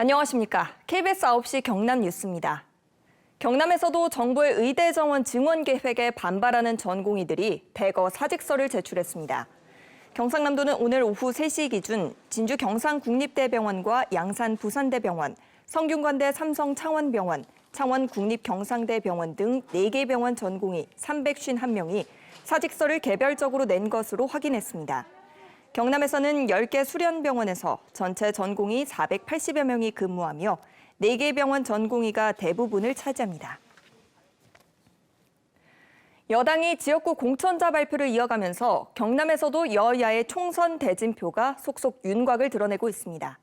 안녕하십니까. KBS 9시 경남 뉴스입니다. 경남에서도 정부의 의대 정원 증원 계획에 반발하는 전공의들이 대거 사직서를 제출했습니다. 경상남도는 오늘 오후 3시 기준 진주 경상국립대병원과 양산 부산대병원, 성균관대 삼성창원병원, 창원 국립경상대병원 등 4개 병원 전공의 351명이 사직서를 개별적으로 낸 것으로 확인했습니다. 경남에서는 10개 수련병원에서 전체 전공의 480여 명이 근무하며 4개 병원 전공의가 대부분을 차지합니다. 여당이 지역구 공천자 발표를 이어가면서 경남에서도 여야의 총선 대진표가 속속 윤곽을 드러내고 있습니다.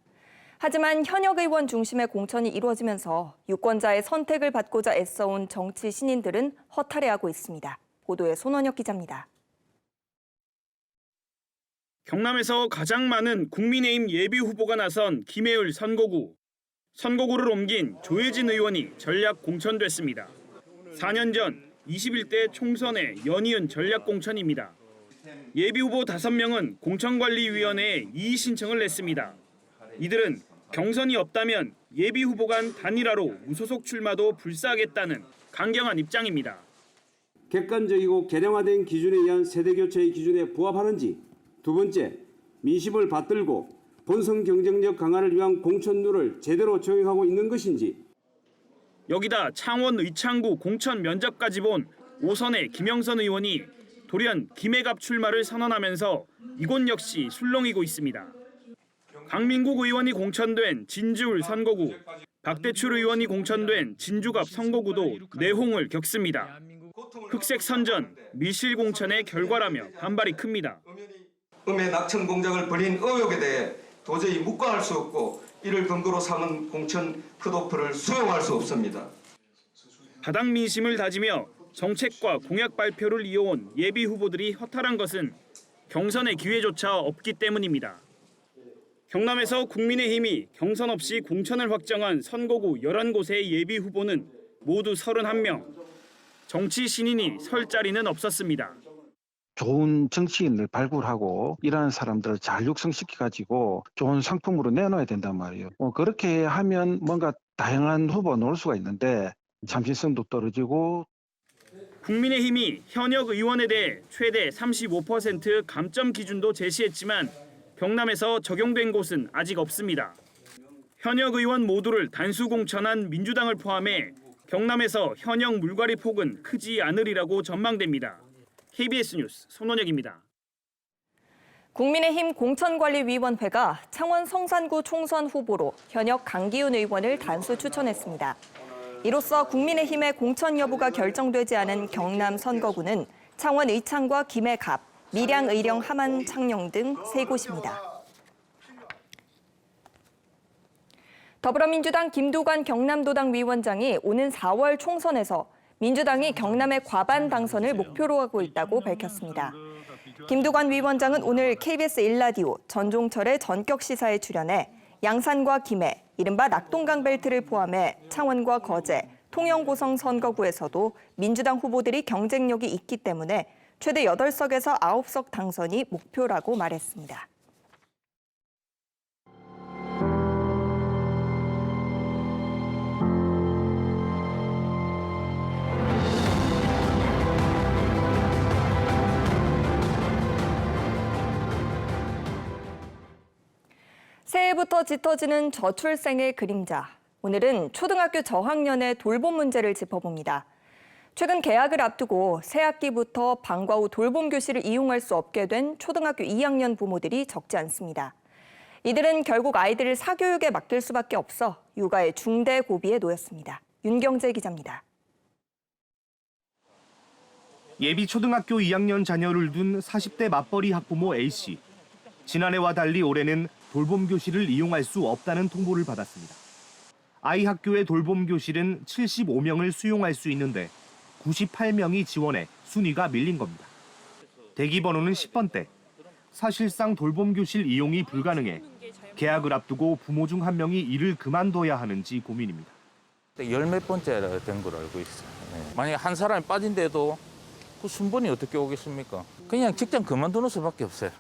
하지만 현역 의원 중심의 공천이 이루어지면서 유권자의 선택을 받고자 애써온 정치 신인들은 허탈해하고 있습니다. 보도에 손원혁 기자입니다. 경남에서 가장 많은 국민의힘 예비 후보가 나선 김해울 선거구. 선거구를 옮긴 조혜진 의원이 전략 공천됐습니다. 4년 전 21대 총선의 연이은 전략 공천입니다. 예비 후보 5명은 공천관리위원회에 이의 신청을 냈습니다. 이들은 경선이 없다면 예비 후보 간 단일화로 무소속 출마도 불사하겠다는 강경한 입장입니다. 객관적이고 개량화된 기준에 의한 세대교체의 기준에 부합하는지, 두 번째, 민심을 받들고 본선 경쟁력 강화를 위한 공천룰을 제대로 적용하고 있는 것인지. 여기다 창원 의창구 공천 면접까지 본 5선의 김영선 의원이 돌연 김해갑 출마를 선언하면서 이곳 역시 술렁이고 있습니다. 강민국 의원이 공천된 진주울 선거구, 박대출 의원이 공천된 진주갑 선거구도 내홍을 겪습니다. 흑색 선전, 밀실 공천의 결과라며 반발이 큽니다. 음해 낙천 공작을 벌인 의혹에 대해 도저히 묵과할 수 없고 이를 근거로 삼은 공천 컷오프를 수용할 수 없습니다. 바닥 민심을 다지며 정책과 공약 발표를 이어온 예비 후보들이 허탈한 것은 경선의 기회조차 없기 때문입니다. 경남에서 국민의힘이 경선 없이 공천을 확정한 선거구 11곳의 예비 후보는 모두 31명. 정치 신인이 설 자리는 없었습니다. 좋은 정치인을 발굴하고 이러한 사람들을 잘 육성시켜가지고 좋은 상품으로 내놔야 된단 말이에요. 그렇게 하면 뭔가 다양한 후보가 나올 수가 있는데 참신성도 떨어지고. 국민의힘이 현역 의원에 대해 최대 35% 감점 기준도 제시했지만 경남에서 적용된 곳은 아직 없습니다. 현역 의원 모두를 단수 공천한 민주당을 포함해 경남에서 현역 물갈이 폭은 크지 않으리라고 전망됩니다. KBS 뉴스 손원혁입니다. 국민의힘 공천관리위원회가 창원 성산구 총선 후보로 현역 강기훈 의원을 단수 추천했습니다. 이로써 국민의힘의 공천 여부가 결정되지 않은 경남 선거구는 창원 의창과 김해갑, 밀양 의령 함안 창녕 등 3곳입니다. 더불어민주당 김두관 경남도당 위원장이 오는 4월 총선에서 민주당이 경남의 과반 당선을 목표로 하고 있다고 밝혔습니다. 김두관 위원장은 오늘 KBS 1라디오 전종철의 전격 시사에 출연해 양산과 김해, 이른바 낙동강 벨트를 포함해 창원과 거제, 통영고성 선거구에서도 민주당 후보들이 경쟁력이 있기 때문에 최대 8석에서 9석 당선이 목표라고 말했습니다. 새해부터 짙어지는 저출생의 그림자. 오늘은 초등학교 저학년의 돌봄 문제를 짚어봅니다. 최근 개학을 앞두고 새학기부터 방과 후 돌봄 교실을 이용할 수 없게 된 초등학교 2학년 부모들이 적지 않습니다. 이들은 결국 아이들을 사교육에 맡길 수밖에 없어 육아의 중대 고비에 놓였습니다. 윤경재 기자입니다. 예비 초등학교 2학년 자녀를 둔 40대 맞벌이 학부모 A씨. 지난해와 달리 올해는 돌봄 교실을 이용할 수 없다는 통보를 받았습니다. 아이 학교의 돌봄 교실은 75명을 수용할 수 있는데 98명이 지원해 순위가 밀린 겁니다. 대기 번호는 10번대. 사실상 돌봄 교실 이용이 불가능해 개학을 앞두고 부모 중 한 명이 일을 그만둬야 하는지 고민입니다. 열 몇 번째 된 걸 알고 있어요. 만약에 한 사람이 빠진데도 그 순번이 어떻게 오겠습니까? 그냥 직장 그만두는 수밖에 없어요.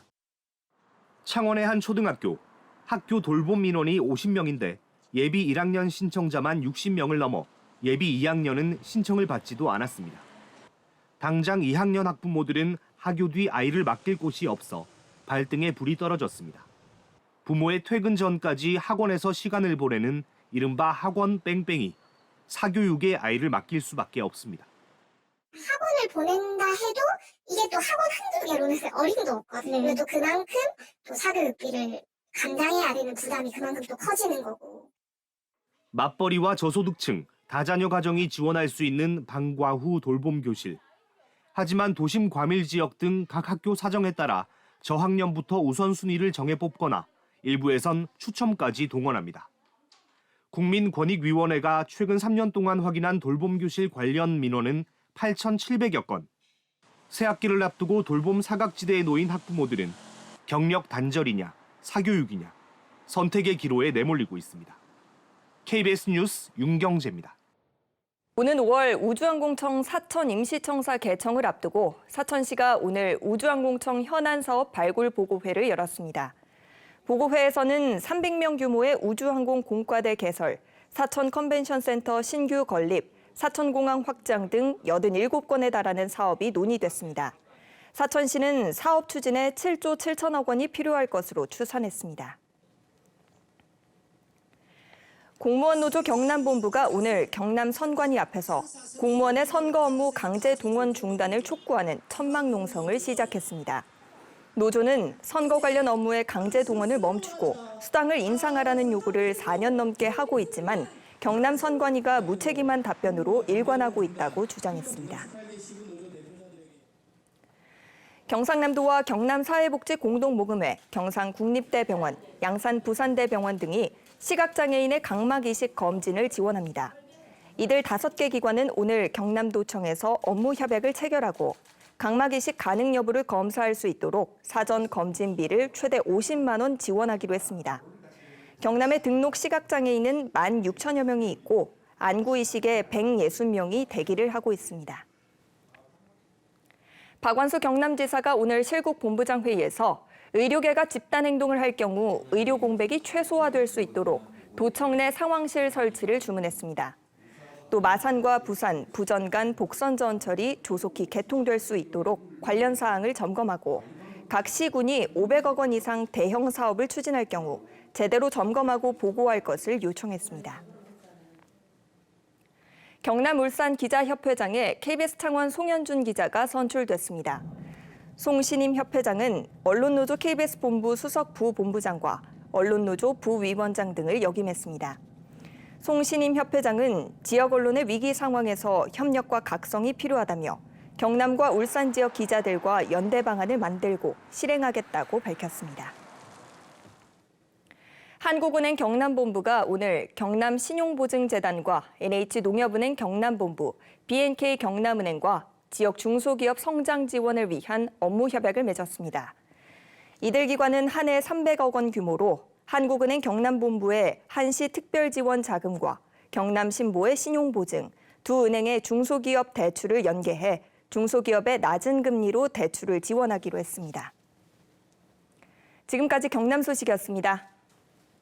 창원의 한 초등학교. 학교 돌봄 민원이 50명인데 예비 1학년 신청자만 60명을 넘어 예비 2학년은 신청을 받지도 않았습니다. 당장 2학년 학부모들은 하교 뒤 아이를 맡길 곳이 없어 발등에 불이 떨어졌습니다. 부모의 퇴근 전까지 학원에서 시간을 보내는 이른바 학원 뺑뺑이, 사교육에 아이를 맡길 수밖에 없습니다. 학원을 보낸다 해도 이게 또 학원 한두 개로는 어림도 없거든요. 그래도 그만큼 또 사교육비를 감당해야 되는 부담이 그만큼 또 커지는 거고. 맞벌이와 저소득층, 다자녀 가정이 지원할 수 있는 방과 후 돌봄 교실. 하지만 도심 과밀 지역 등 각 학교 사정에 따라 저학년부터 우선순위를 정해 뽑거나 일부에선 추첨까지 동원합니다. 국민권익위원회가 최근 3년 동안 확인한 돌봄교실 관련 민원은 8,700여 건. 새학기를 앞두고 돌봄 사각지대에 놓인 학부모들은 경력 단절이냐, 사교육이냐, 선택의 기로에 내몰리고 있습니다. KBS 뉴스 윤경재입니다. 오는 5월 우주항공청 사천 임시청사 개청을 앞두고 사천시가 오늘 우주항공청 현안 사업 발굴 보고회를 열었습니다. 보고회에서는 300명 규모의 우주항공 공과대 개설, 사천 컨벤션센터 신규 건립, 사천공항 확장 등 87건에 달하는 사업이 논의됐습니다. 사천시는 사업 추진에 7조 7천억 원이 필요할 것으로 추산했습니다. 공무원 노조 경남본부가 오늘 경남 선관위 앞에서 공무원의 선거 업무 강제 동원 중단을 촉구하는 천막 농성을 시작했습니다. 노조는 선거 관련 업무의 강제 동원을 멈추고 수당을 인상하라는 요구를 4년 넘게 하고 있지만 경남 선관위가 무책임한 답변으로 일관하고 있다고 주장했습니다. 경상남도와 경남사회복지공동모금회, 경상국립대병원, 양산부산대병원 등이 시각장애인의 각막이식 검진을 지원합니다. 이들 5개 기관은 오늘 경남도청에서 업무 협약을 체결하고 각막이식 가능 여부를 검사할 수 있도록 사전 검진비를 최대 50만 원 지원하기로 했습니다. 경남의 등록 시각장애인은 16,000여 명이 있고 안구이식에 160명이 대기를 하고 있습니다. 박완수 경남지사가 오늘 실국본부장 회의에서 의료계가 집단행동을 할 경우 의료 공백이 최소화될 수 있도록 도청 내 상황실 설치를 주문했습니다. 또 마산과 부산, 부전 간 복선 전철이 조속히 개통될 수 있도록 관련 사항을 점검하고 각 시군이 500억 원 이상 대형 사업을 추진할 경우 제대로 점검하고 보고할 것을 요청했습니다. 경남 울산 기자협회장에 KBS 창원 송현준 기자가 선출됐습니다. 송신임 협회장은 언론노조 KBS 본부 수석 부본부장과 언론노조 부위원장 등을 역임했습니다. 송신임 협회장은 지역 언론의 위기 상황에서 협력과 각성이 필요하다며 경남과 울산 지역 기자들과 연대 방안을 만들고 실행하겠다고 밝혔습니다. 한국은행 경남본부가 오늘 경남신용보증재단과 NH농협은행 경남본부, BNK 경남은행과 지역 중소기업 성장 지원을 위한 업무 협약을 맺었습니다. 이들 기관은 한 해 300억 원 규모로 한국은행 경남본부의 한시 특별지원 자금과 경남신보의 신용보증, 두 은행의 중소기업 대출을 연계해 중소기업의 낮은 금리로 대출을 지원하기로 했습니다. 지금까지 경남 소식이었습니다.